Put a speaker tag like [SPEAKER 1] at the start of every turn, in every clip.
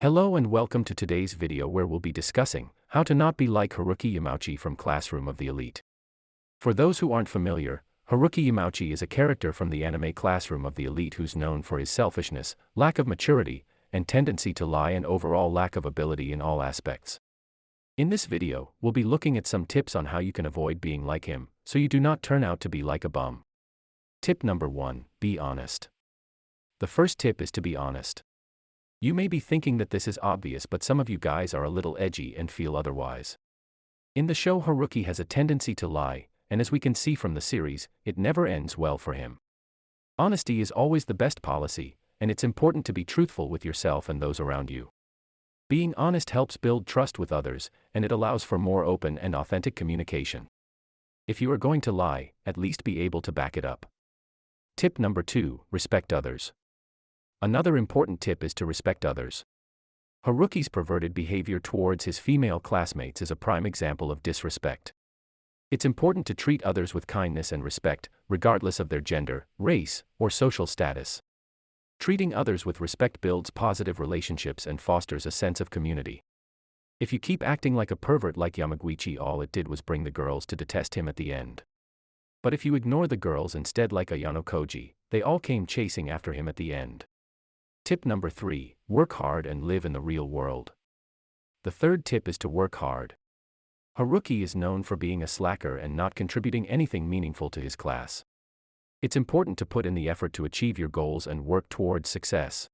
[SPEAKER 1] Hello and welcome to today's video where we'll be discussing how to not be like Haruki Yamauchi from Classroom of the Elite. For those who aren't familiar, Haruki Yamauchi is a character from the anime Classroom of the Elite who's known for his selfishness, lack of maturity, and tendency to lie and overall lack of ability in all aspects. In this video, we'll be looking at some tips on how you can avoid being like him, so you do not turn out to be like a bum. Tip number 1, be honest. The first tip is to be honest. You may be thinking that this is obvious, but some of you guys are a little edgy and feel otherwise. In the show, Haruki has a tendency to lie, and as we can see from the series, it never ends well for him. Honesty is always the best policy, and it's important to be truthful with yourself and those around you. Being honest helps build trust with others, and it allows for more open and authentic communication. If you are going to lie, at least be able to back it up. Tip number 2, respect others. Another important tip is to respect others. Haruki's perverted behavior towards his female classmates is a prime example of disrespect. It's important to treat others with kindness and respect, regardless of their gender, race, or social status. Treating others with respect builds positive relationships and fosters a sense of community. If you keep acting like a pervert like Yamaguchi, all it did was bring the girls to detest him at the end. But if you ignore the girls instead like ayanokoji, they all came chasing after him at the end. Tip number 3, work hard and live in the real world. The third tip is to work hard. Haruki is known for being a slacker and not contributing anything meaningful to his class. It's important to put in the effort to achieve your goals and work towards success.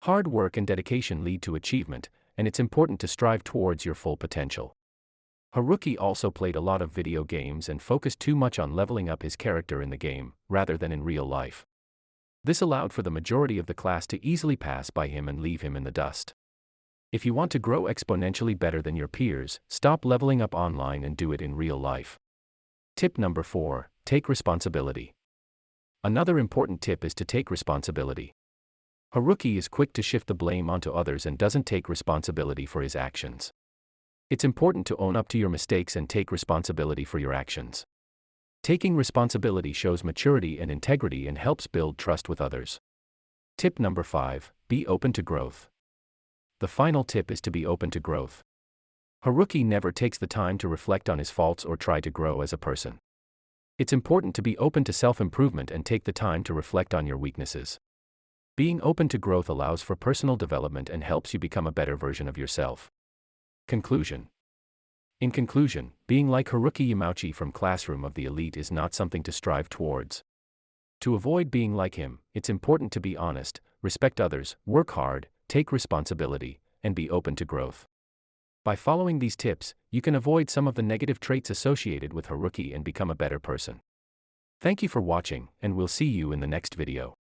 [SPEAKER 1] Hard work and dedication lead to achievement, and it's important to strive towards your full potential. Haruki also played a lot of video games and focused too much on leveling up his character in the game, rather than in real life. This allowed for the majority of the class to easily pass by him and leave him in the dust. If you want to grow exponentially better than your peers, stop leveling up online and do it in real life. Tip number 4, take responsibility. Another important tip is to take responsibility. Haruki is quick to shift the blame onto others and doesn't take responsibility for his actions. It's important to own up to your mistakes and take responsibility for your actions. Taking responsibility shows maturity and integrity and helps build trust with others. Tip number 5, be open to growth. The final tip is to be open to growth. Haruki never takes the time to reflect on his faults or try to grow as a person. It's important to be open to self-improvement and take the time to reflect on your weaknesses. Being open to growth allows for personal development and helps you become a better version of yourself. Conclusion. In conclusion, being like Haruki Yamauchi from Classroom of the Elite is not something to strive towards. To avoid being like him, it's important to be honest, respect others, work hard, take responsibility, and be open to growth. By following these tips, you can avoid some of the negative traits associated with Haruki and become a better person. Thank you for watching, and we'll see you in the next video.